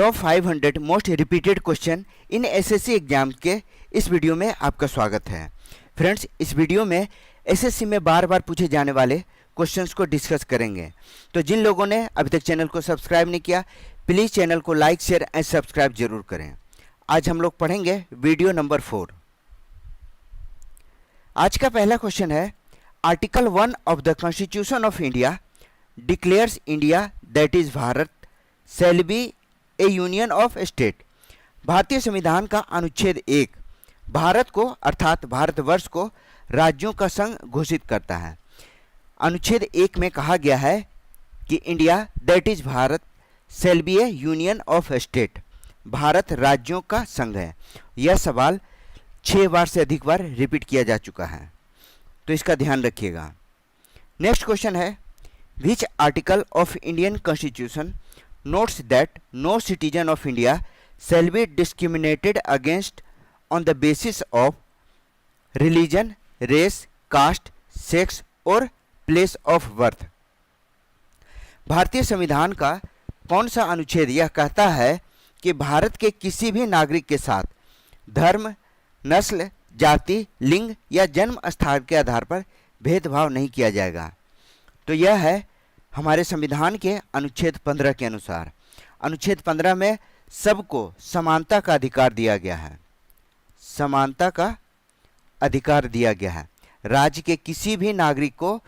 Top 500 most repeated question in SSC exam के इस video में आपका स्वागत है। फ्रेंड्स, इस वीडियो में एसएससी में बार बार पूछे जाने वाले क्वेश्चंस को डिस्कस करेंगे। तो जिन लोगों ने अभी तक चैनल को सब्सक्राइब नहीं किया, प्लीज़ चैनल को लाइक, शेयर एंड सब्सक्राइब जरूर करें। आज हम लोग पढ़ेंगे वीडियो नंबर 4। आज का पहला क्वेश्चन है, article 1 of the constitution of India declares India that is Bharat shall be A union of state. भारतीय संविधान का अनुच्छेद 1 भारत को अर्थात भारतवर्ष को राज्यों का संघ घोषित करता है। अनुच्छेद 1 में कहा गया है कि India that is Bharat shall be A union of state. Bharat राज्यों का संघ है। यह सवाल 6 बार से अधिक बार रिपीट किया जा चुका है, तो इसका ध्यान रखिएगा। नेक्स्ट क्वेश्चन है, विच article of Indian constitution notes that no citizen of India shall be discriminated against on the basis of religion, race, caste, sex और place of birth। भारतीय संविधान का कौन सा अनुच्छेद यह कहता है कि भारत के किसी भी नागरिक के साथ धर्म, नस्ल, जाति, लिंग या जन्म स्थान के आधार पर भेदभाव नहीं किया जाएगा? तो यह है हमारे संविधान के अनुच्छेद 15 के अनुसार। अनुच्छेद 15 में सबको समानता का अधिकार दिया गया है। समानता का अधिकार दिया गया है। राज्य के किसी भी नागरिक को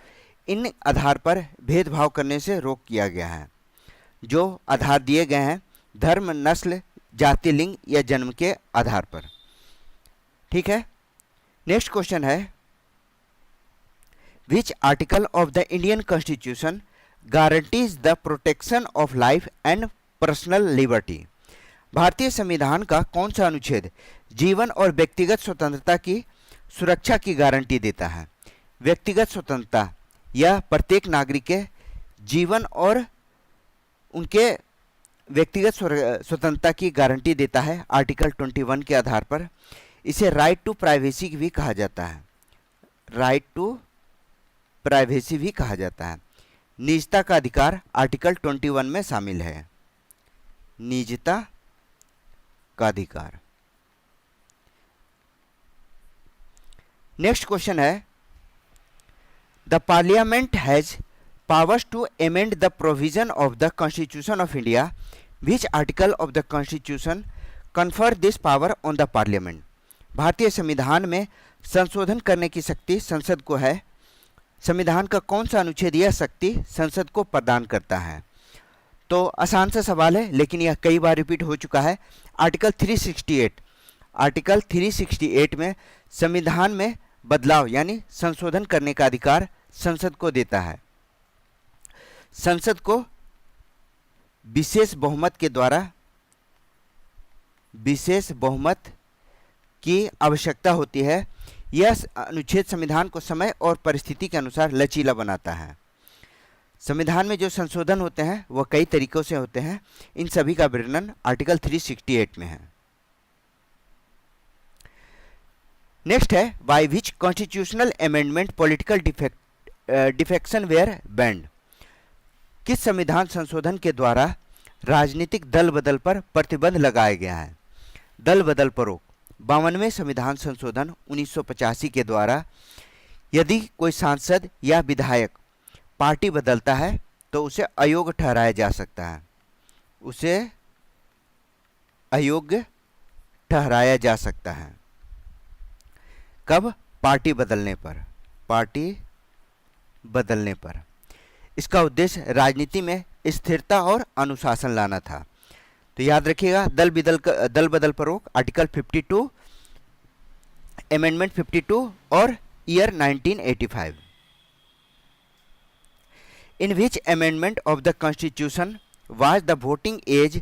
इन आधार पर भेदभाव करने से रोक किया गया है। जो आधार दिए गए हैं धर्म, नस्ल, जाति, लिंग या जन्म के आधार पर। ठीक है। नेक्स्ट क्वेश्चन है, विच article of the Indian constitution guarantees the protection of life and personal liberty. भारतीय संविधान का कौन सा अनुच्छेद जीवन और व्यक्तिगत स्वतंत्रता की सुरक्षा की गारंटी देता है? व्यक्तिगत स्वतंत्रता यह प्रत्येक नागरिक के जीवन और उनके व्यक्तिगत स्वतंत्रता की गारंटी देता है। आर्टिकल 21 के आधार पर इसे राइट टू प्राइवेसी भी कहा जाता है। राइट टू प्राइवेसी भी कहा जाता है। निजता का अधिकार आर्टिकल 21 में शामिल है। निजता का अधिकार। नेक्स्ट क्वेश्चन है, the parliament has powers to amend the provision of the constitution of India. Which article of the constitution confer this power on the parliament. भारतीय संविधान में संशोधन करने की शक्ति संसद को है। संविधान का कौन सा अनुच्छेद यह शक्ति संसद को प्रदान करता है? तो आसान सा सवाल है, लेकिन यह कई बार रिपीट हो चुका है। आर्टिकल 368। आर्टिकल 368 में संविधान में बदलाव यानी संशोधन करने का अधिकार संसद को देता है। संसद को विशेष बहुमत के द्वारा विशेष बहुमत की आवश्यकता होती है। यह अनुच्छेद संविधान को समय और परिस्थिति के अनुसार लचीला बनाता है। संविधान में जो संशोधन होते हैं वह कई तरीकों से होते हैं। इन सभी का वर्णन आर्टिकल 368 में है। नेक्स्ट है, by which constitutional amendment political defection were banned. किस संविधान संशोधन के द्वारा राजनीतिक दल बदल पर प्रतिबंध लगाया गया है? दल बदल पर रोक। 52वें संविधान संशोधन 1985 के द्वारा यदि कोई सांसद या विधायक पार्टी बदलता है तो उसे अयोग्य ठहराया जा सकता है। उसे अयोग्य ठहराया जा सकता है। कब? पार्टी बदलने पर। पार्टी बदलने पर। इसका उद्देश्य राजनीति में स्थिरता और अनुशासन लाना था। तो याद रखिएगा, दल बदल पर रोक आर्टिकल 52, अमेंडमेंट 52 और year 1985। In which amendment of the constitution was the voting age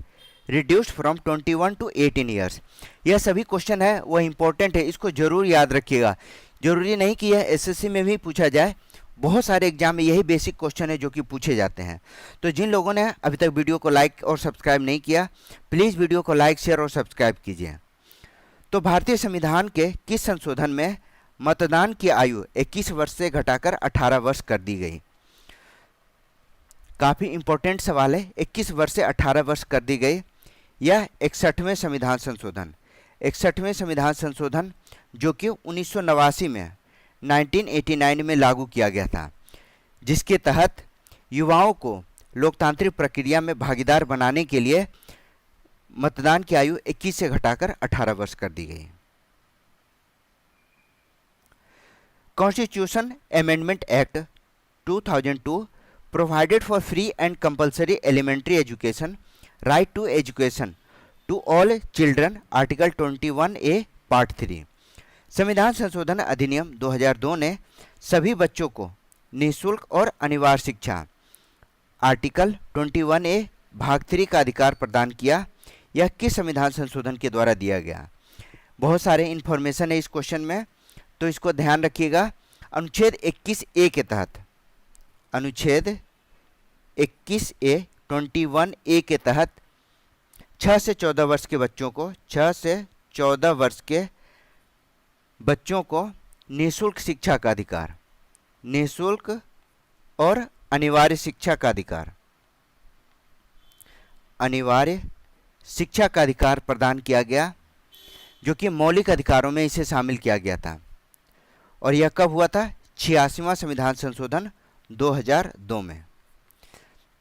reduced from 21 to 18 years. यह सभी क्वेश्चन है वह इंपॉर्टेंट है, इसको जरूर याद रखिएगा। जरूरी नहीं कि यह एसएससी में भी पूछा जाए, बहुत सारे एग्जाम में यही बेसिक क्वेश्चन है जो कि पूछे जाते हैं। तो जिन लोगों ने अभी तक वीडियो को लाइक और सब्सक्राइब नहीं किया, प्लीज़ वीडियो को लाइक, शेयर और सब्सक्राइब कीजिए। तो भारतीय संविधान के किस संशोधन में मतदान की आयु 21 वर्ष से घटाकर 18 वर्ष कर दी गई? काफ़ी इंपॉर्टेंट सवाल है। 21 वर्ष से 18 वर्ष कर दी गई। यह 61वें संविधान संशोधन, 61वें संविधान संशोधन जो कि 1989 में 1989 में लागू किया गया था, जिसके तहत युवाओं को लोकतांत्रिक प्रक्रिया में भागीदार बनाने के लिए मतदान की आयु 21 से घटाकर 18 वर्ष कर दी गई। Constitution amendment act 2002 provided for free and compulsory elementary education, right to education to all children, article 21A part 3। संविधान संशोधन अधिनियम 2002 ने सभी बच्चों को निःशुल्क और अनिवार्य शिक्षा, आर्टिकल 21A भाग 3 का अधिकार प्रदान किया। यह किस संविधान संशोधन के द्वारा दिया गया? बहुत सारे इन्फॉर्मेशन है इस क्वेश्चन में, तो इसको ध्यान रखिएगा। अनुच्छेद 21A के तहत, अनुच्छेद 21A 21A के तहत 6 से 14 वर्ष के बच्चों को, 6 से 14 वर्ष के बच्चों को निःशुल्क शिक्षा का अधिकार, निःशुल्क और अनिवार्य शिक्षा का अधिकार, अनिवार्य शिक्षा का अधिकार प्रदान किया गया, जो कि मौलिक अधिकारों में इसे शामिल किया गया था। और यह कब हुआ था? 86वां संविधान संशोधन 2002 में।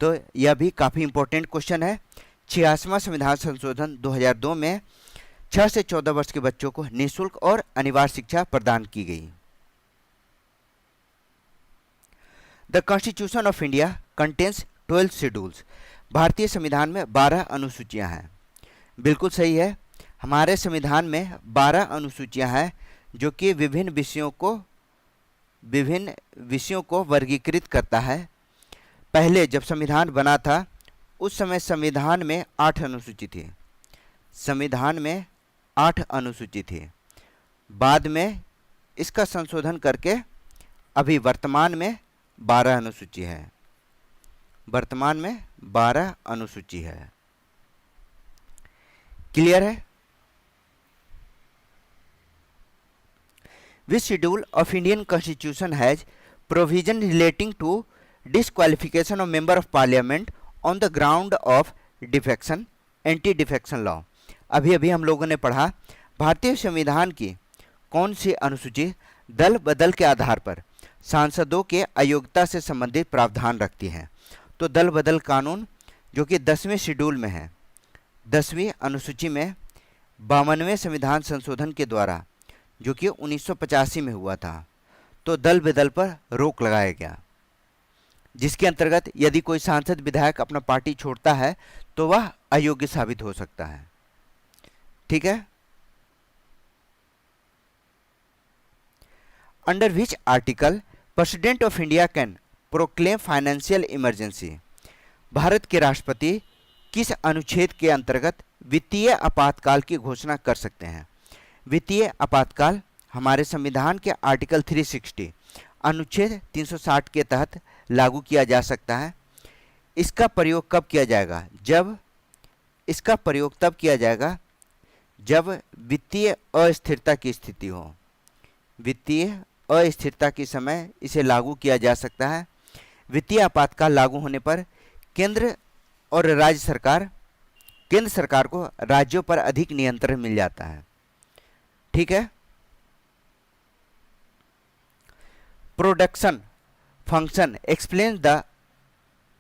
तो यह भी काफ़ी इंपॉर्टेंट क्वेश्चन है। 86वां संविधान संशोधन 2002 में 6 से 14 वर्ष के बच्चों को निःशुल्क और अनिवार्य शिक्षा प्रदान की गई। The constitution of India contains 12 schedules. भारतीय संविधान में 12 अनुसूचियां हैं। बिल्कुल सही है, हमारे संविधान में 12 अनुसूचियां हैं जो कि विभिन्न विषयों को वर्गीकृत करता है। पहले जब संविधान बना था उस समय संविधान में 8 अनुसूची थी, संविधान में 8 अनुसूची थी। बाद में इसका संशोधन करके अभी वर्तमान में 12 अनुसूची है, वर्तमान में 12 अनुसूची है। क्लियर है? Which schedule of Indian Constitution has provision relating to disqualification of member of parliament on the ground of defection, anti-defection law? अभी अभी हम लोगों ने पढ़ा भारतीय संविधान की कौन सी अनुसूची दल बदल के आधार पर सांसदों के अयोग्यता से संबंधित प्रावधान रखती है। तो दल बदल कानून जो कि 10वें शेड्यूल में है, 10वीं अनुसूची में 52वें संविधान संशोधन के द्वारा जो कि 1985 में हुआ था, तो दल बदल पर रोक लगाया गया, जिसके अंतर्गत यदि कोई सांसद विधायक अपना पार्टी छोड़ता है तो वह अयोग्य साबित हो सकता है। ठीक है? Under which article president of India can proclaim financial emergency? Bharat के राष्ट्रपति किस अनुच्छेद के अंतर्गत वित्तीय आपातकाल की घोषणा कर सकते हैं? वित्तीय आपातकाल हमारे संविधान के आर्टिकल 360 अनुच्छेद 360 के तहत लागू किया जा सकता है। इसका प्रयोग कब किया जाएगा? इसका प्रयोग तब किया जाएगा जब वित्तीय अस्थिरता की स्थिति हो। वित्तीय अस्थिरता के समय इसे लागू किया जा सकता है। वित्तीय आपातकाल लागू होने पर केंद्र सरकार को राज्यों पर अधिक नियंत्रण मिल जाता है। ठीक है? Production function explain the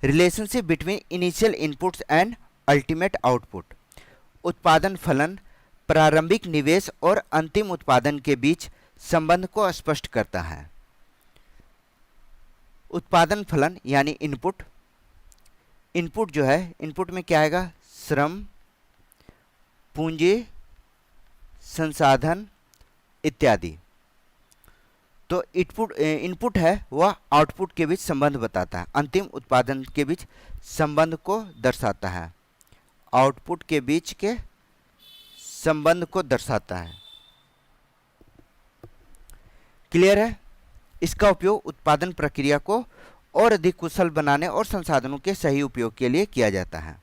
relationship between initial inputs and ultimate output. उत्पादन फलन प्रारंभिक निवेश और अंतिम उत्पादन के बीच संबंध को स्पष्ट करता है। उत्पादन फलन यानी इनपुट, इनपुट जो है, इनपुट में क्या आएगा? श्रम, पूंजी, संसाधन इत्यादि। तो इनपुट है वह आउटपुट के बीच संबंध बताता है, अंतिम उत्पादन के बीच संबंध को दर्शाता है, आउटपुट के बीच के संबंध को दर्शाता है। क्लियर है? इसका उपयोग उत्पादन प्रक्रिया को और अधिक कुशल बनाने और संसाधनों के सही उपयोग के लिए किया जाता है।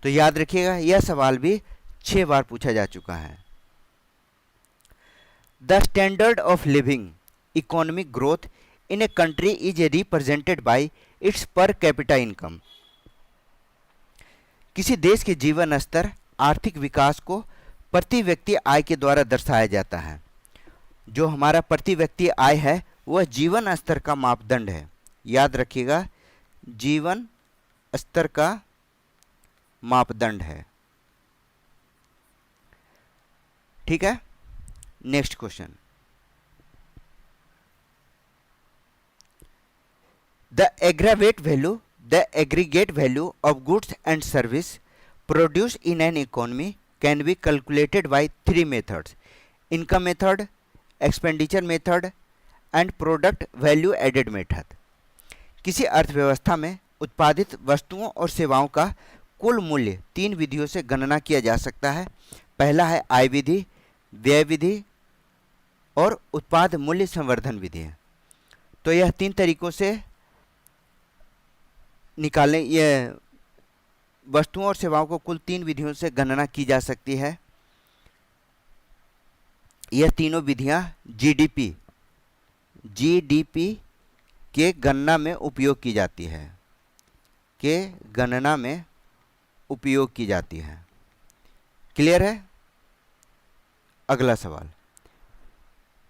तो याद रखिएगा, यह सवाल भी 6 बार पूछा जा चुका है। The standard of living economic growth in a country is represented by it's per capita income. किसी देश के जीवन स्तर आर्थिक विकास को प्रति व्यक्ति आय के द्वारा दर्शाया जाता है। जो हमारा प्रति व्यक्ति आय है वह जीवन स्तर का मापदंड है। याद रखिएगा, जीवन स्तर का मापदंड है। ठीक है, next question. The aggregate value of goods and service produced in an economy can be calculated by three methods: income method, expenditure method and product value added method. किसी अर्थव्यवस्था में उत्पादित वस्तुओं और सेवाओं का कुल मूल्य तीन विधियों से गणना किया जा सकता है। पहला है आय विधि, व्यय विधि और उत्पाद मूल्य संवर्धन विधि। तो यह तीन तरीकों से निकालने, ये वस्तुओं और सेवाओं को कुल तीन विधियों से गणना की जा सकती है। यह तीनों विधियां जीडीपी के गणना में उपयोग की जाती है, क्लियर है। अगला सवाल,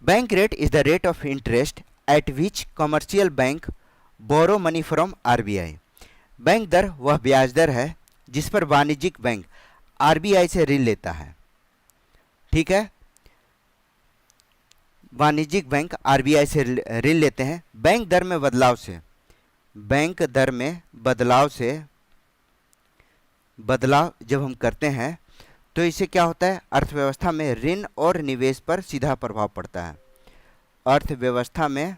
bank rate is the rate of interest at which commercial bank borrow money from RBI. Bank दर वह ब्याज दर है जिस पर वाणिज्यिक बैंक आरबीआई से ऋण लेता है। ठीक है, वाणिज्यिक बैंक आरबीआई से ऋण लेते हैं। बैंक दर में बदलाव जब हम करते हैं तो इससे क्या होता है, अर्थव्यवस्था में ऋण और निवेश पर सीधा प्रभाव पड़ता है। अर्थव्यवस्था में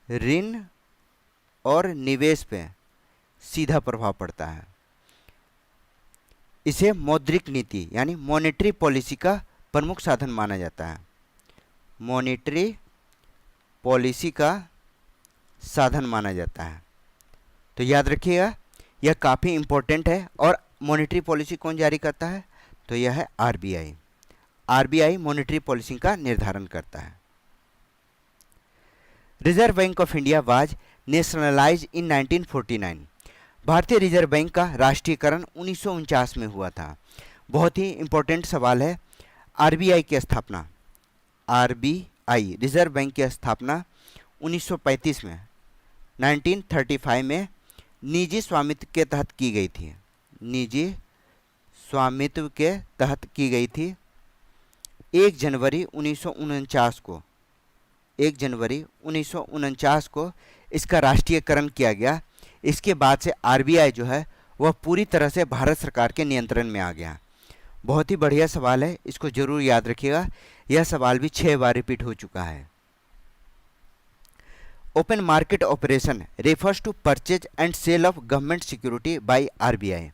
ऋण और निवेश पे सीधा प्रभाव पड़ता है। इसे मौद्रिक नीति यानी मॉनेटरी पॉलिसी का प्रमुख साधन माना जाता है। मॉनेटरी पॉलिसी का साधन माना जाता है। तो याद रखिएगा, यह काफ़ी इम्पोर्टेंट है। और मॉनेटरी पॉलिसी कौन जारी करता है, तो यह है आरबीआई। आरबीआई मॉनेटरी पॉलिसी का निर्धारण करता है। Reserve bank of India was nationalise इन 1949। भारतीय रिजर्व बैंक का राष्ट्रीयकरण 1949 में हुआ था। बहुत ही इम्पोर्टेंट सवाल है। आरबीआई की स्थापना, आरबीआई रिजर्व बैंक की स्थापना 1935 में 1935 में निजी स्वामित्व के तहत की गई थी। निजी स्वामित्व के तहत की गई थी। 1 जनवरी 1949 को इसका राष्ट्रीयकरण किया गया। इसके बाद से आरबीआई जो है वह पूरी तरह से भारत सरकार के नियंत्रण में आ गया। बहुत ही बढ़िया सवाल है, इसको जरूर याद रखिएगा। यह सवाल भी 6 बार रिपीट हो चुका है। Open market operation refers to purchase and sale of government security by RBI.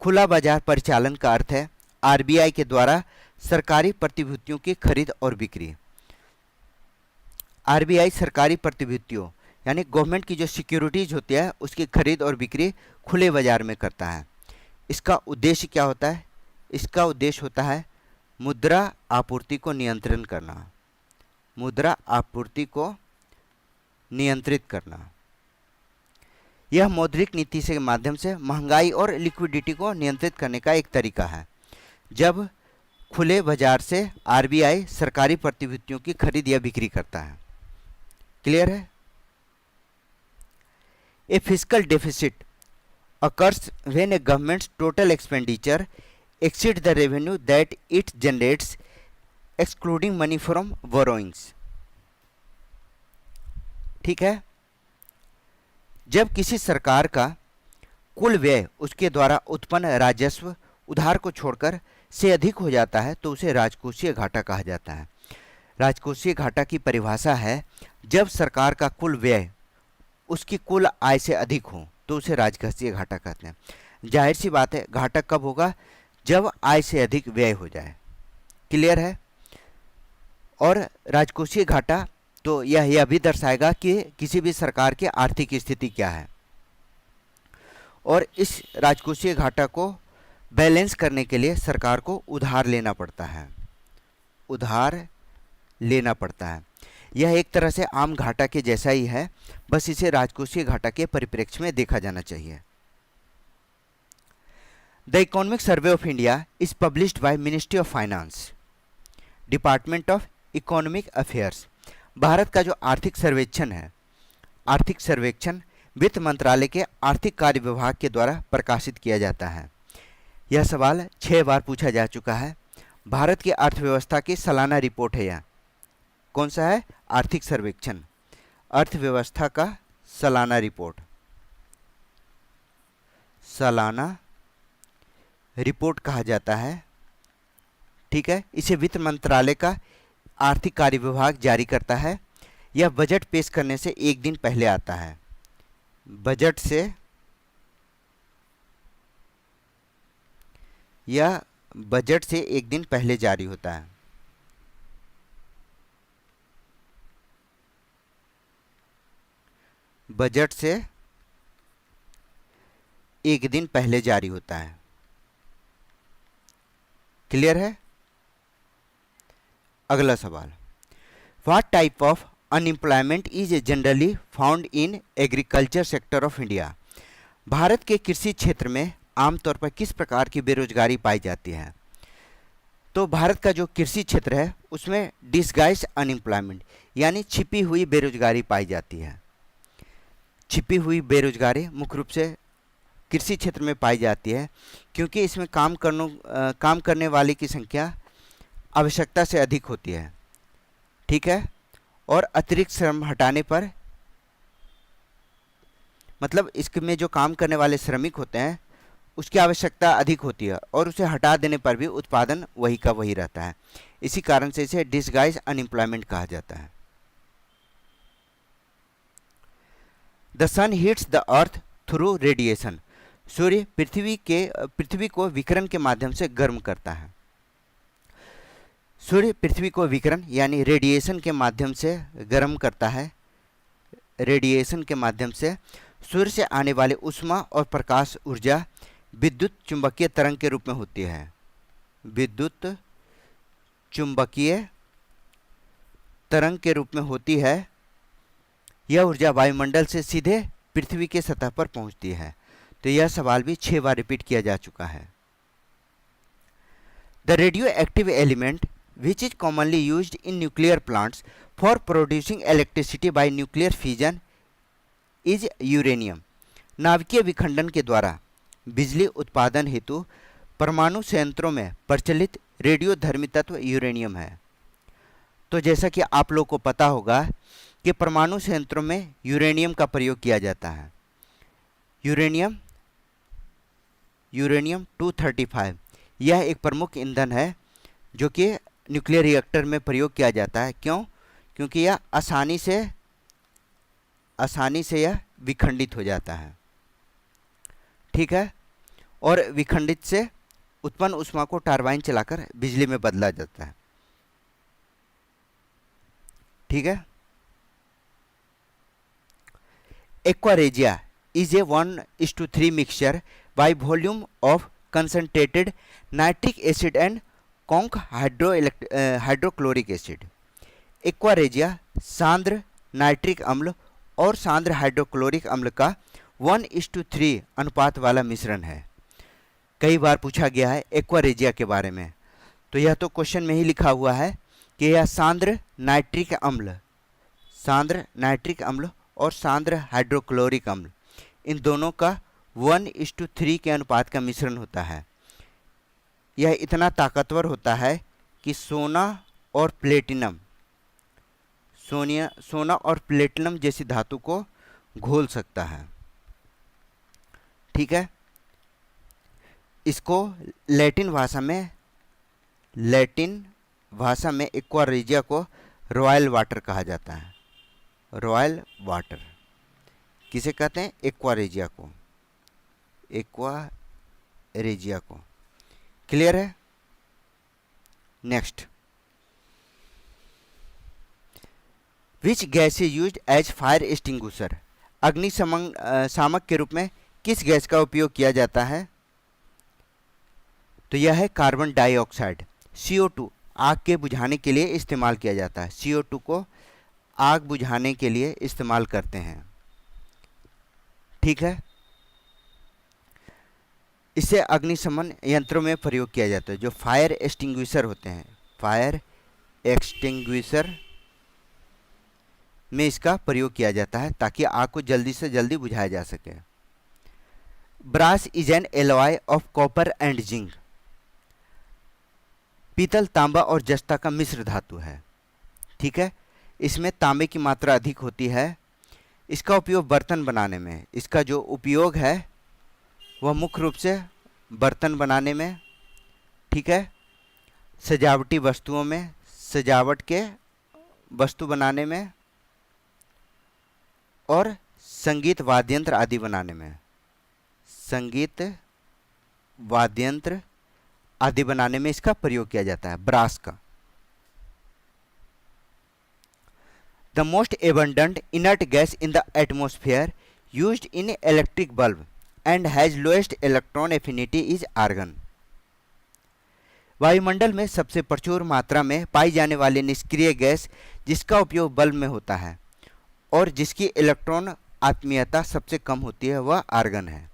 खुला बाजार परिचालन का अर्थ है आरबीआई के द्वारा सरकारी प्रतिभूतियों की खरीद और बिक्री। आरबीआई सरकारी प्रतिभूतियों यानी गवर्नमेंट की जो सिक्योरिटीज होती है उसकी खरीद और बिक्री खुले बाजार में करता है। इसका उद्देश्य क्या होता है? इसका उद्देश्य होता है मुद्रा आपूर्ति को नियंत्रण करना, मुद्रा आपूर्ति को नियंत्रित करना। यह मौद्रिक नीति के माध्यम से महंगाई और लिक्विडिटी को नियंत्रित करने का एक तरीका है। जब खुले बाजार से आरबीआई सरकारी प्रतिभूतियों की खरीद या बिक्री करता है। क्लियर है? A fiscal deficit occurs when a government's total expenditure exceeds the revenue that it generates, excluding money from borrowings. ठीक है, जब किसी सरकार का कुल व्यय उसके द्वारा उत्पन्न राजस्व उधार को छोड़कर से अधिक हो जाता है तो उसे राजकोषीय घाटा कहा जाता है। राजकोषीय घाटा की परिभाषा है जब सरकार का कुल व्यय उसकी कुल आय से अधिक हो तो उसे राजकोषीय घाटा कहते हैं। जाहिर सी बात है, घाटा कब होगा? जब आय से अधिक व्यय हो जाए। क्लियर है? और राजकोषीय घाटा तो यह भी दर्शाएगा कि किसी भी सरकार की आर्थिक स्थिति क्या है। और इस राजकोषीय घाटा को बैलेंस करने के लिए सरकार को उधार लेना पड़ता है, उधार लेना पड़ता है। यह एक तरह से आम घाटा के जैसा ही है, बस इसे राजकोषीय घाटा के परिप्रेक्ष्य में देखा जाना चाहिए। The economic survey of India is published by ministry of finance, department of economic affairs. Bharat का जो आर्थिक सर्वेक्षण है, आर्थिक सर्वेक्षण वित्त मंत्रालय के आर्थिक कार्य विभाग के द्वारा प्रकाशित किया जाता है। यह सवाल 6 बार पूछा जा चुका है। भारत की अर्थव्यवस्था की सालाना रिपोर्ट है यह। कौन सा है? आर्थिक सर्वेक्षण, अर्थव्यवस्था का सालाना रिपोर्ट, सालाना रिपोर्ट कहा जाता है। ठीक है, इसे वित्त मंत्रालय का आर्थिक कार्य विभाग जारी करता है। यह बजट पेश करने से एक दिन पहले आता है। बजट से यह बजट से एक दिन पहले जारी होता है। बजट से एक दिन पहले जारी होता है। क्लियर है? अगला सवाल, what type of unemployment is generally found in agriculture sector of India. Bharat के कृषि क्षेत्र में आमतौर पर किस प्रकार की बेरोजगारी पाई जाती है? तो भारत का जो कृषि क्षेत्र है उसमें डिसगाइज अनएम्प्लॉयमेंट यानी छिपी हुई बेरोजगारी पाई जाती है। छिपी हुई बेरोजगारी मुख्य रूप से कृषि क्षेत्र में पाई जाती है, क्योंकि इसमें काम करने वाले की संख्या आवश्यकता से अधिक होती है। ठीक है, और अतिरिक्त श्रम हटाने पर, मतलब इसमें जो काम करने वाले श्रमिक होते हैं उसकी आवश्यकता अधिक होती है और उसे हटा देने पर भी उत्पादन वही का वही रहता है। इसी कारण से इसे डिसगाइज अनएम्प्लॉयमेंट कहा जाता है। The sun hits the earth through radiation. सूर्य पृथ्वी को विकिरण के माध्यम से गर्म करता है। सूर्य पृथ्वी को विकिरण यानी रेडिएशन के माध्यम से गर्म करता है। रेडिएशन के माध्यम से सूर्य से आने वाले ऊष्मा और प्रकाश ऊर्जा विद्युत चुंबकीय तरंग के रूप में होती है। विद्युत चुंबकीय तरंग के रूप में होती है। यह ऊर्जा वायुमंडल से सीधे पृथ्वी के सतह पर पहुंचती है। तो यह सवाल भी 6 बार रिपीट किया जा चुका है। The radio active element which is commonly used in nuclear plants for producing electricity by nuclear fission is uranium। नाभिकीय विखंडन के द्वारा बिजली उत्पादन हेतु परमाणु संयंत्रों में प्रचलित रेडियोधर्मी तत्व यूरेनियम है। तो जैसा कि आप लोग को पता होगा कि परमाणु संयंत्रों में यूरेनियम का प्रयोग किया जाता है। यूरेनियम 235 यह एक प्रमुख ईंधन है जो कि न्यूक्लियर रिएक्टर में प्रयोग किया जाता है। क्यों? क्योंकि यह आसानी से यह विखंडित हो जाता है। ठीक है, और विखंडित से उत्पन्न ऊष्मा को टरबाइन चलाकर बिजली में बदला जाता है। ठीक है, aqua regia is a 1:3 mixture by volume of concentrated nitric acid and conc hydrochloric acid. Aqua regia सांद्र नाइट्रिक अम्ल और सांद्र हाइड्रोक्लोरिक अम्ल का 1:3 अनुपात वाला मिश्रण है। कई बार पूछा गया है एक्वारेजिया के बारे में, तो यह तो क्वेश्चन में ही लिखा हुआ है कि यह सांद्र नाइट्रिक अम्ल और सांद्र हाइड्रोक्लोरिक अम्ल इन दोनों का 1:3 के अनुपात का मिश्रण होता है। यह इतना ताकतवर होता है कि सोना और प्लेटिनम जैसी धातु को घोल सकता है। ठीक है, इसको लैटिन भाषा में एक्वारेजिया को रॉयल वाटर कहा जाता है। रॉयल वाटर किसे कहते हैं? एक्वारेजिया को। क्लियर है? Next, which gas is used as fire extinguisher. अग्निशामक के रूप में किस गैस का उपयोग किया जाता है? तो यह है कार्बन डाइऑक्साइड। CO2 आग के बुझाने के लिए इस्तेमाल किया जाता है। CO2 को आग बुझाने के लिए इस्तेमाल करते हैं। ठीक है, इसे अग्निशमन यंत्रों में प्रयोग किया जाता है। जो फायर एक्सटिंग्विशर होते हैं, फायर एक्सटिंग्विशर में इसका प्रयोग किया जाता है ताकि आग को जल्दी से जल्दी बुझाया जा सके। Brass is an alloy of copper and zinc. पीतल, तांबा और जस्ता का मिश्र धातु है। ठीक है, इसमें तांबे की मात्रा अधिक होती है। इसका उपयोग बर्तन बनाने में, इसका जो उपयोग है वह मुख्य रूप से बर्तन बनाने में, ठीक है, सजावटी वस्तुओं में, सजावट के वस्तु बनाने में और संगीत वाद्यंत्र आदि बनाने में, संगीत वाद्यंत्र आदि बनाने में इसका प्रयोग किया जाता है, ब्रास का। The most abundant inert gas in the atmosphere used in electric bulb and has lowest electron affinity is argon. वायुमंडल में सबसे प्रचुर मात्रा में पाई जाने वाली निष्क्रिय गैस जिसका उपयोग बल्ब में होता है और जिसकी इलेक्ट्रॉन आत्मीयता सबसे कम होती है वह आर्गन है।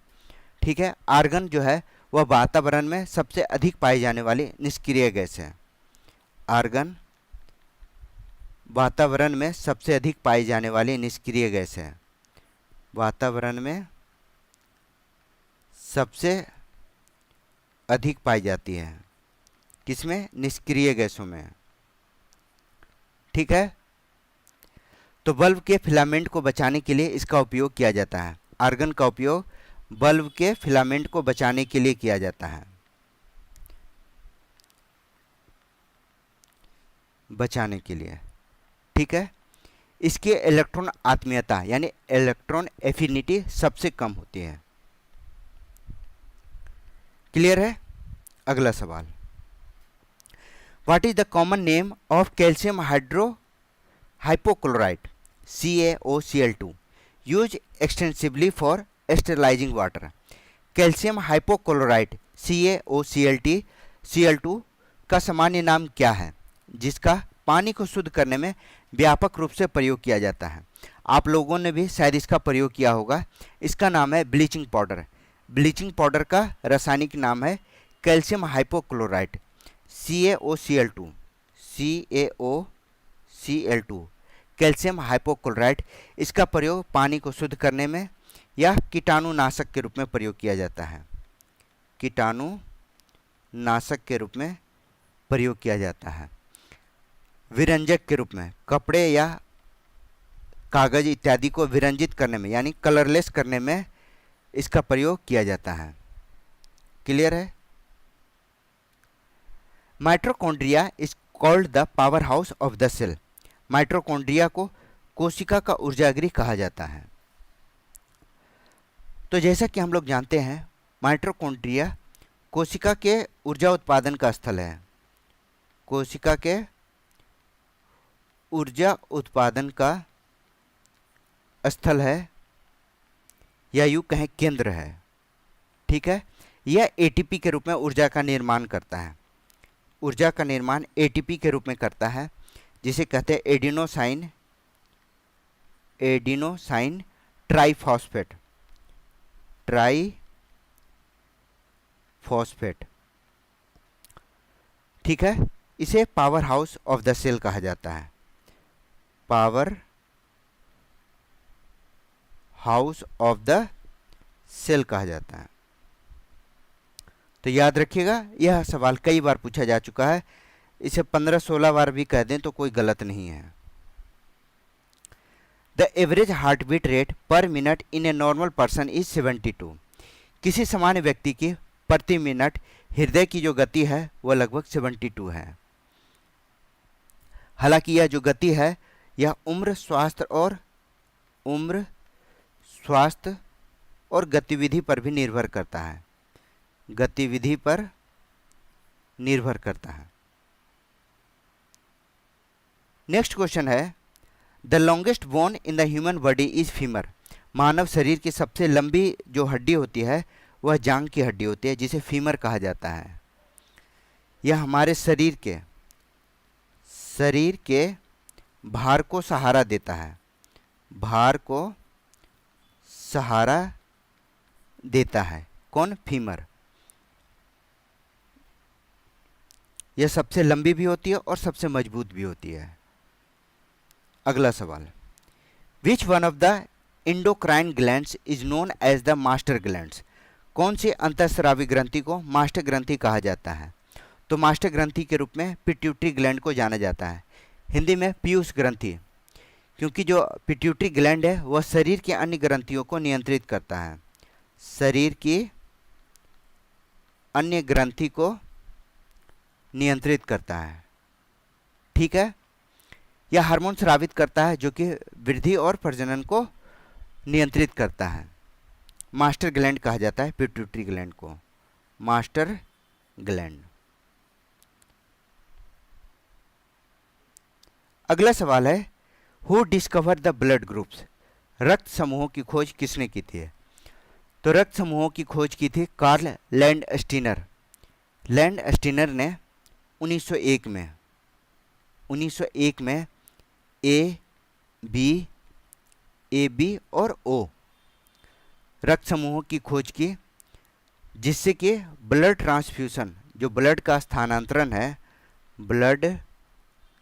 ठीक है, आर्गन जो है वह वातावरण में सबसे अधिक पाई जाने वाली निष्क्रिय गैस है। आर्गन वातावरण में सबसे अधिक पाई जाने वाली निष्क्रिय गैस है। वातावरण में सबसे अधिक पाई जाती है, किसमें? निष्क्रिय गैसों में। ठीक है, तो बल्ब के फिलामेंट को बचाने के लिए इसका उपयोग किया जाता है। आर्गन का उपयोग बल्ब के फिलामेंट को बचाने के लिए किया जाता है, बचाने के लिए। ठीक है, इसकी इलेक्ट्रॉन आत्मीयता यानी इलेक्ट्रॉन एफिनिटी सबसे कम होती है। क्लियर है? अगला सवाल, what is the common name of calcium hypochloride CaOCl2 use extensively for sterilising water. Calcium hypochloride CaOCl2 का सामान्य नाम क्या है जिसका पानी को शुद्ध करने में व्यापक रूप से प्रयोग किया जाता है? आप लोगों ने भी शायद इसका प्रयोग किया होगा। इसका नाम है ब्लीचिंग पाउडर। ब्लीचिंग पाउडर का रासायनिक नाम है calcium hypochloride CaOCl2 calcium hypochloride. इसका प्रयोग पानी को शुद्ध करने में या कीटाणुनाशक के रूप में प्रयोग किया जाता है। कीटाणुनाशक के रूप में प्रयोग किया जाता है। विरंजक के रूप में कपड़े या कागज इत्यादि को विरंजित करने में यानी कलरलेस करने में इसका प्रयोग किया जाता है। क्लियर है? Mitochondria is called the power house of the cell. Mitochondria को कोशिका का ऊर्जागृह कहा जाता है। तो जैसा कि हम लोग जानते हैं, माइटोकॉन्ड्रिया कोशिका के ऊर्जा उत्पादन का स्थल है। कोशिका के ऊर्जा उत्पादन का स्थल है या यूँ कहें केंद्र है। ठीक है, यह एटीपी के रूप में ऊर्जा का निर्माण करता है। ऊर्जा का निर्माण एटीपी के रूप में करता है, जिसे कहते हैं एडिनोसाइन ट्राइफॉस्फेट। ठीक है, इसे power house of the cell कहा जाता है। Power house of the cell कहा जाता है। तो याद रखिएगा, यह सवाल कई बार पूछा जा चुका है। इसे 15-16 बार भी कह दें तो कोई गलत नहीं है। The average heart beat rate per minute in a normal person is 72। किसी सामान्य व्यक्ति की प्रति मिनट हृदय की जो गति है वह लगभग 72 है। हालांकि यह जो गति है यह उम्र, स्वास्थ्य और गतिविधि पर भी निर्भर करता है। गतिविधि पर निर्भर करता है। नेक्स्ट क्वेश्चन है, the longest bone in the human body is femur. मानव शरीर की सबसे लंबी जो हड्डी होती है वह जांघ की हड्डी होती है, जिसे फीमर कहा जाता है। यह हमारे शरीर के भार को सहारा देता है। भार को सहारा देता है कौन? फीमर। यह सबसे लंबी भी होती है और सबसे मजबूत भी होती है। अगला सवाल, which one of the endocrine glands is known as the master glands? कौन सी अंतःस्रावी ग्रंथि को मास्टर ग्रंथि कहा जाता है? तो मास्टर ग्रंथि के रूप में पिट्यूटरी ग्लैंड को जाना जाता है, हिंदी में पीयूष ग्रंथि, क्योंकि जो पिट्यूटरी ग्लैंड है वह शरीर की अन्य ग्रंथियों को नियंत्रित करता है, शरीर की अन्य ग्रंथि को नियंत्रित करता है। ठीक है, यह हार्मोन स्रावित करता है जो कि वृद्धि और प्रजनन को नियंत्रित करता है। मास्टर ग्लैंड कहा जाता है पिट्यूटरी ग्लैंड को, मास्टर ग्लैंड। अगला सवाल है, who discover the blood groups? रक्त समूहों की खोज किसने की थी? तो रक्त समूहों की खोज की थी कार्ल लैंडस्टीनर। लैंडस्टीनर ने 1901 में ए बी और ओ रक्त समूहों की खोज की, जिससे कि ब्लड ट्रांसफ्यूजन, जो ब्लड का स्थानांतरण है, ब्लड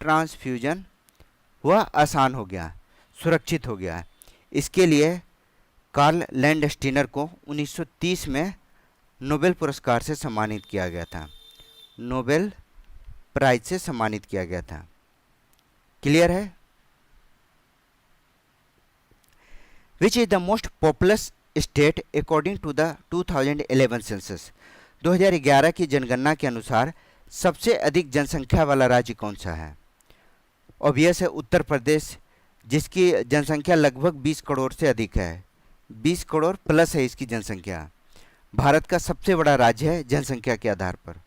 ट्रांसफ्यूजन, वह आसान हो गया, सुरक्षित हो गया। इसके लिए कार्ल लैंडस्टीनर को 1930 में नोबेल पुरस्कार से सम्मानित किया गया था, नोबेल प्राइज से सम्मानित किया गया था। क्लियर है? Which is the most populous state according to the 2011 census? 2011 की जनगणना के अनुसार सबसे अधिक जनसंख्या वाला राज्य कौन सा है? ऑब्वियस है उत्तर प्रदेश, जिसकी जनसंख्या लगभग 20 करोड़ से अधिक है, 20 करोड़ प्लस है इसकी जनसंख्या। भारत का सबसे बड़ा राज्य है जनसंख्या के आधार पर।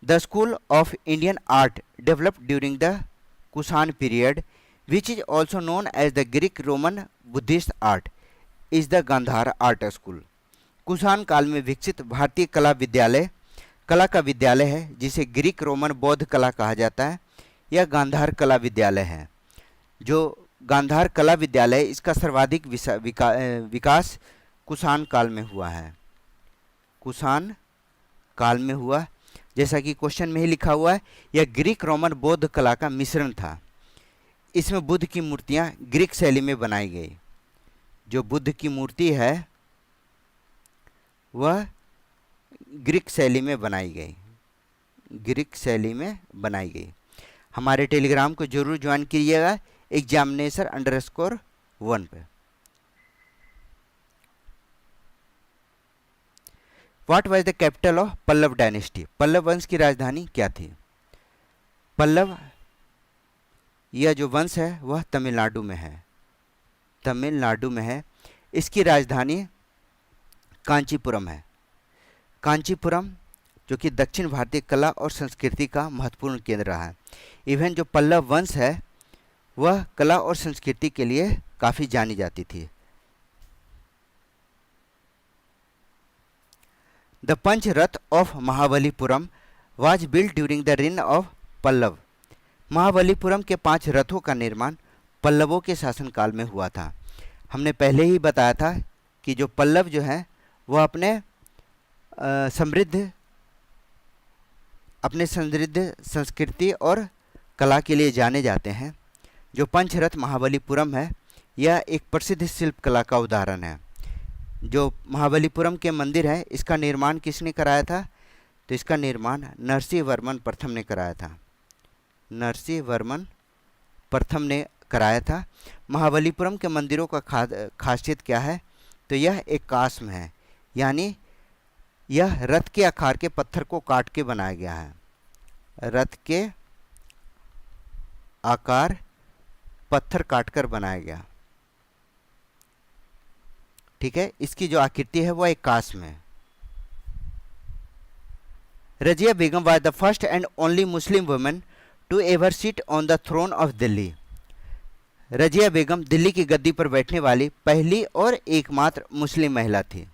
The school of Indian art developed during the Kushan period which is also known as the Greek Roman Buddhist art is the Gandhara art school. Kushan काल में विकसित भारतीय कला विद्यालय, कला का विद्यालय है जिसे ग्रीक रोमन बौद्ध कला कहा जाता है। यह गांधार कला विद्यालय है। जो गांधार कला विद्यालय, इसका सर्वाधिक विकास कुषाण काल में हुआ है, कुषाण काल में हुआ। जैसा कि क्वेश्चन में ही लिखा हुआ है, यह ग्रीक रोमन बौद्ध कला का मिश्रण था। इसमें बुद्ध की मूर्तियां ग्रीक शैली में बनाई गई। जो बुद्ध की मूर्ति है वह ग्रीक शैली में बनाई गई, ग्रीक शैली में बनाई गई। हमारे टेलीग्राम को जरूर ज्वाइन कीजिएगा examiner_1 पे। What was the capital of Pallava dynasty? Pallava वंश की राजधानी क्या थी? पल्लव, यह जो वंश है वह तमिलनाडु में है, तमिलनाडु में है। इसकी राजधानी कांचीपुरम है। कांचीपुरम जो कि दक्षिण भारतीय कला और संस्कृति का महत्वपूर्ण केंद्र रहा है। इवन जो पल्लव वंश है वह कला और संस्कृति के लिए काफ़ी जानी जाती थी। The Panch Rath of Mahabalipuram was built during the reign of Pallava. Mahabalipuram के 5 रथों का निर्माण पल्लवों के शासनकाल में हुआ था। हमने पहले ही बताया था कि जो पल्लव जो है वह अपने समृद्ध संस्कृति और कला के लिए जाने जाते हैं। जो पंचरथ महाबलीपुरम है यह एक प्रसिद्ध शिल्प कला का उदाहरण है। जो महाबलीपुरम के मंदिर है इसका निर्माण किसने कराया था? तो इसका निर्माण नरसिंह वर्मन प्रथम ने कराया था, नरसिंह वर्मन प्रथम ने कराया था। महाबलीपुरम के मंदिरों का खासियत क्या है? तो यह एक कास्म है, यानी यह रथ के आकार के पत्थर को काट के बनाया गया है। रथ के आकार पत्थर काटकर बनाया गया, ठीक है। इसकी जो आकृति है वह एक कास्म है। Razia Begum was the first and only Muslim women to ever sit on the throne of Delhi. Razia Begum Delhi की गद्दी पर बैठने वाली पहली और एकमात्र मुस्लिम महिला थी,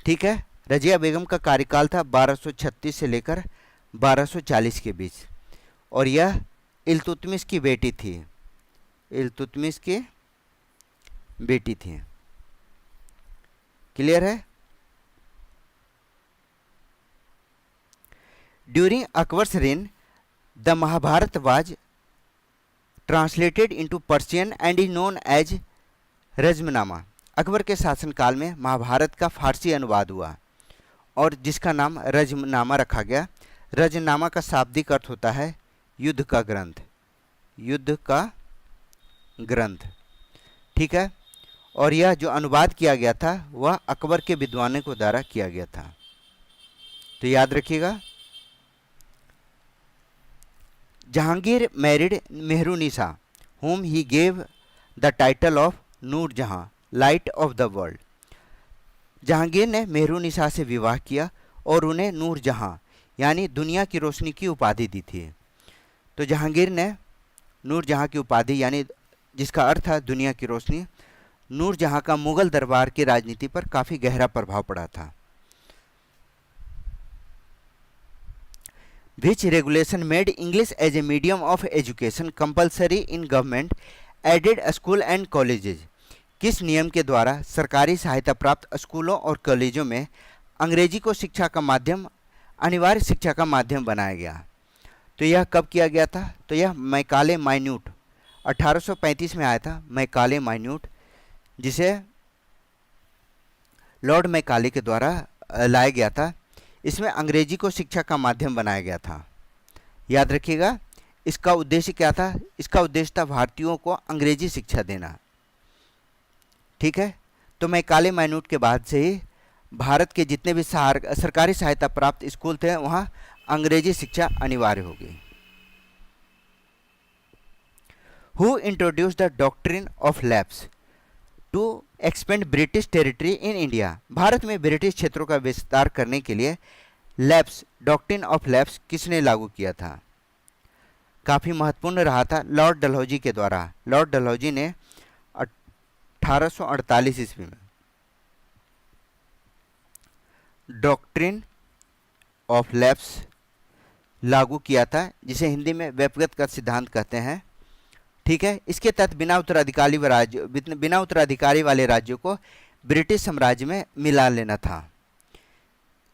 ठीक है। रजिया बेगम का कार्यकाल था 1236 से लेकर 1240 के बीच और यह इल्तुतमिश की बेटी थी, इल्तुतमिश की बेटी थी। क्लियर है? During Akbar's reign the Mahabharata was translated into Persian and is known as Razmnama. Akbar के शासनकाल में महाभारत का फारसी अनुवाद हुआ और जिसका नाम रज़्मनामा रखा गया। रज़्मनामा का शाब्दिक अर्थ होता है युद्ध का ग्रंथ, युद्ध का ग्रंथ, ठीक है। और यह जो अनुवाद किया गया था वह अकबर के विद्वानों को द्वारा किया गया था, तो याद रखिएगा। Jahangir married Mehrunnisa whom he gave the title of नूर जहां, light of the world. Jahangir ने मेहरुनिसा से विवाह किया और उन्हें नूर जहां यानी दुनिया की रोशनी की उपाधि दी थी। तो जहांगीर ने नूर जहां की उपाधि यानी जिसका अर्थ था दुनिया की रोशनी, नूर जहां का मुगल दरबार की राजनीति पर काफ़ी गहरा प्रभाव पड़ा था। Which regulation made English as a medium of education compulsory in government aided school and colleges? किस नियम के द्वारा सरकारी सहायता प्राप्त स्कूलों और कॉलेजों में अंग्रेजी को शिक्षा का माध्यम, अनिवार्य शिक्षा का माध्यम बनाया गया? तो यह कब किया गया था? तो यह मैकाले माइन्यूट 1835 में आया था। मैकाले माइन्यूट जिसे लॉर्ड मैकाले के द्वारा लाया गया था। इसमें अंग्रेजी को शिक्षा का माध्यम बनाया गया था, याद रखिएगा। इसका उद्देश्य क्या था? इसका उद्देश्य था भारतीयों को अंग्रेजी शिक्षा देना, ठीक है। तो मैकाले माइन्यूट के बाद से ही भारत के जितने भी सरकारी सहायता प्राप्त स्कूल थे वहाँ अंग्रेजी शिक्षा अनिवार्य हो गई। Who introduce the doctrine of lapse to expand British territory in India? Bharat में ब्रिटिश क्षेत्रों का विस्तार करने के लिए लैप्स, डॉक्ट्रिन ऑफ लैप्स किसने लागू किया था? काफ़ी महत्वपूर्ण रहा था लॉर्ड डलहौजी के द्वारा। लॉर्ड डलहौजी ने 1848 ईस्वी में डॉक्ट्रिन ऑफ लैप्स लागू किया था, जिसे हिंदी में व्यक्तिगत का सिद्धांत कहते हैं, ठीक है। इसके तहत बिना उत्तराधिकारी वाले राज्यों को ब्रिटिश साम्राज्य में मिला लेना था।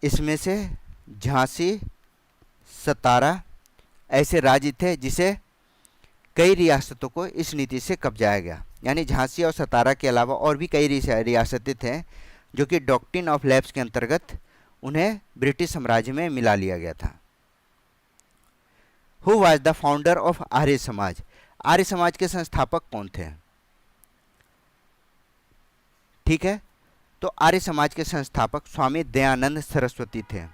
इसमें से झांसी, सतारा ऐसे राज्य थे जिसे कई रियासतों को इस नीति से कब्जाया गया। यानी झांसी और सतारा के अलावा और भी कई रियासतें थे जो कि डॉक्ट्रिन ऑफ लैप्स के अंतर्गत उन्हें ब्रिटिश साम्राज्य में मिला लिया गया था। Who was the founder of Arya Samaj? Arya समाज के संस्थापक कौन थे? ठीक है, तो आर्य समाज के संस्थापक स्वामी दयानंद सरस्वती थे।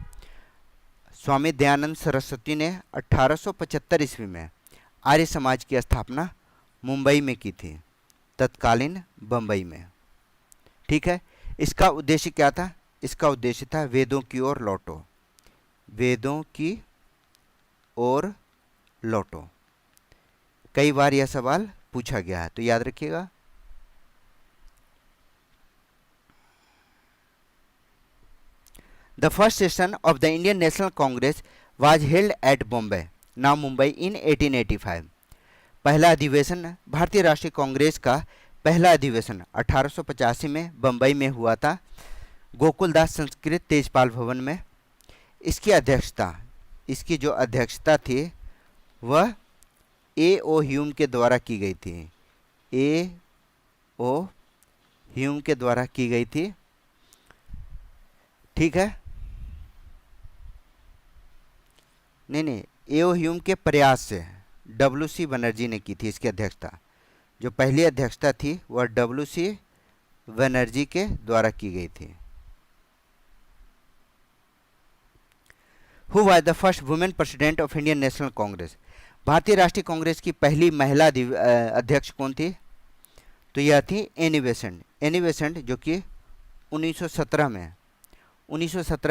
स्वामी दयानंद सरस्वती ने 1875 ईस्वी में आर्य समाज की स्थापना मुंबई में की थी, तत्कालीन बंबई में, ठीक है। इसका उद्देश्य क्या था? इसका उद्देश्य था वेदों की ओर लौटो, वेदों की ओर लौटो। कई बार यह सवाल पूछा गया है, तो याद रखिएगा। The first session of the Indian National Congress was held at Bombay, now Mumbai, in 1885। पहला अधिवेशन भारतीय राष्ट्रीय कांग्रेस का पहला अधिवेशन 1885 में बम्बई में हुआ था, गोकुलदास संस्कृत तेजपाल भवन में। इसकी जो अध्यक्षता थी वह A.O. ह्यूम के द्वारा की गई थी। A.O. ह्यूम के द्वारा की गई थी, ठीक है। नहीं, A.O. ह्यूम के प्रयास से W.C. बनर्जी ने की थी इसकी अध्यक्षता। जो पहली अध्यक्षता थी वह W.C. बनर्जी के द्वारा की गई थी। Who was the first women president of Indian National Congress? भारतीय राष्ट्रीय कांग्रेस की पहली महिला अध्यक्ष कौन थी? तो यह थी एनी बेसेंट। एनी बेसेंट जो कि 1917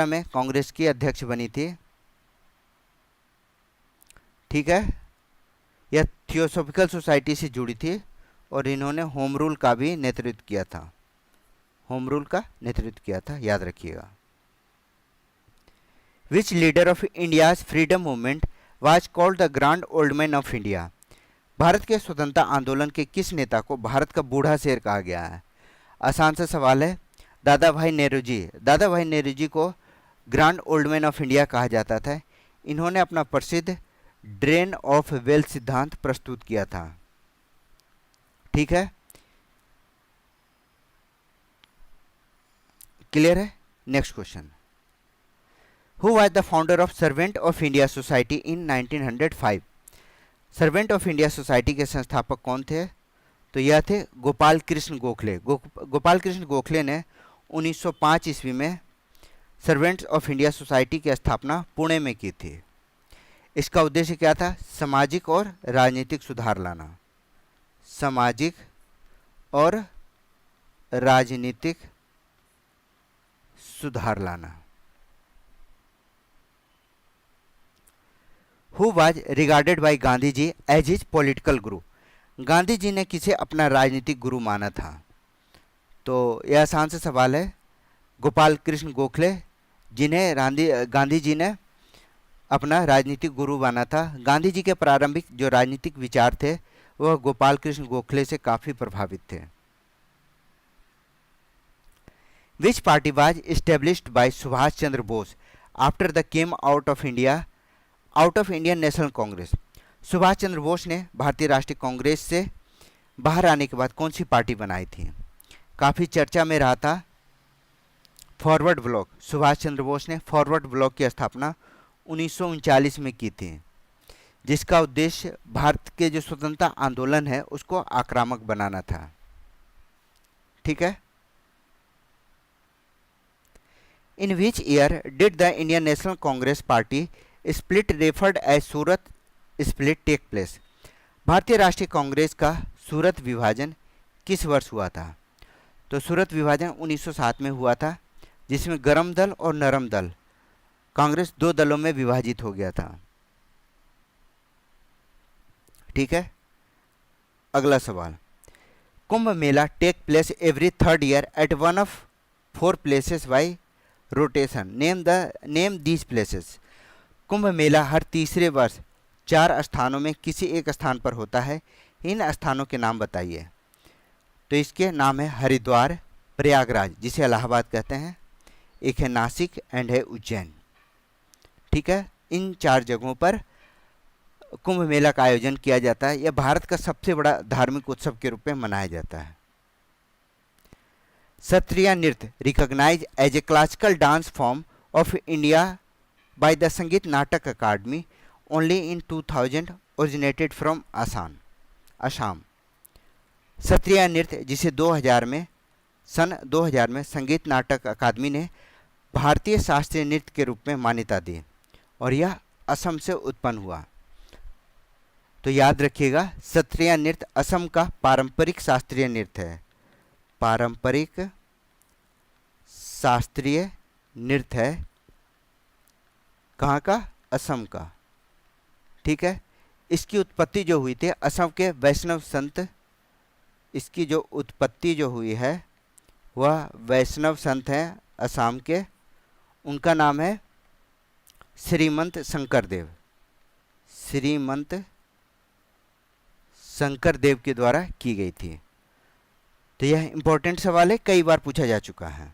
में कांग्रेस की अध्यक्ष बनी थी, ठीक है। यह थियोसॉफिकल सोसाइटी से जुड़ी थी और इन्होंने होम रूल का भी नेतृत्व किया था, होम रूल का नेतृत्व किया था, याद रखिएगा। Which leader of India's freedom movement was called the grand old man of India? Bharat के स्वतंत्रता आंदोलन के किस नेता को भारत का बूढ़ा शेर कहा गया है? आसान सा सवाल है। दादा भाई नेहरू जी। दादा भाई नेहरू जी को grand old man of India कहा जाता था। इन्होंने अपना प्रसिद्ध ड्रेन ऑफ वेल्थ सिद्धांत प्रस्तुत किया था। ठीक है, क्लियर है। Next question, who was the founder of servant of India society in 1905? Servant of India society के संस्थापक कौन थे? तो यह थे गोपाल कृष्ण गोखले। गोपाल कृष्ण गोखले ने 1905 ईस्वी में सर्वेंट्स ऑफ इंडिया सोसाइटी की स्थापना पुणे में की थी। इसका उद्देश्य क्या था? सामाजिक और राजनीतिक सुधार लाना। सामाजिक और राजनीतिक सुधार लाना। Who was regarded by Gandhi ji as his political guru? Gandhi जी ने किसे अपना राजनीतिक गुरु माना था? तो यह आसान से सवाल है। गोपाल कृष्ण गोखले, जिन्हें गांधी जी ने अपना राजनीतिक गुरु माना था। गांधी जी के प्रारंभिक जो राजनीतिक विचार थे वह गोपाल कृष्ण गोखले से काफ़ी प्रभावित थे। Which party was established by Subhash Chandra Bose after the came out of Indian National Congress? Subhash Chandra Bose ने भारतीय राष्ट्रीय कांग्रेस से बाहर आने के बाद कौन सी पार्टी बनाई थी? काफ़ी चर्चा में रहा था फॉरवर्ड ब्लॉक। सुभाष चंद्र बोस ने फॉरवर्ड ब्लॉक की स्थापना 1939 में की थी, जिसका उद्देश्य भारत के जो स्वतंत्रता आंदोलन है उसको आक्रामक बनाना था। ठीक है। In which year did the Indian National Congress party split referred as Surat split take place? भारतीय राष्ट्रीय कांग्रेस का सूरत विभाजन किस वर्ष हुआ था? तो सूरत विभाजन 1907 में हुआ था, जिसमें गरम दल और नरम दल कांग्रेस दो दलों में विभाजित हो गया था। ठीक है। अगला सवाल, Kumbh Mela take place every third year at one of 4 places by rotation, name these places. Kumbh Mela हर तीसरे वर्ष 4 स्थानों में किसी एक स्थान पर होता है। इन स्थानों के नाम बताइए। तो इसके नाम है हरिद्वार, प्रयागराज जिसे इलाहाबाद कहते हैं, एक है नासिक एंड है उज्जैन। ठीक है। इन 4 जगहों पर कुंभ मेला का आयोजन किया जाता है। यह भारत का सबसे बड़ा धार्मिक उत्सव के रूप में मनाया जाता है। Sattriya nritya recognise as a classical dance form of India by the Sangeet Natak Akademi only in 2000 originated from Assam. Sattriya नृत्य, जिसे सन 2000 में संगीत नाटक अकादमी ने भारतीय शास्त्रीय नृत्य के रूप में मान्यता दी और यह असम से उत्पन्न हुआ। तो याद रखिएगा, सत्रिया नृत्य असम का पारंपरिक शास्त्रीय नृत्य है। पारंपरिक शास्त्रीय नृत्य है। कहाँ का? असम का। ठीक है। इसकी उत्पत्ति जो हुई थी असम के वैष्णव संत, इसकी जो उत्पत्ति जो हुई है वह वैष्णव संत हैं असम के। उनका नाम है श्रीमंत शंकरदेव। श्रीमंत शंकरदेव के द्वारा की गई थी। तो यह इंपॉर्टेंट सवाल है, कई बार पूछा जा चुका है।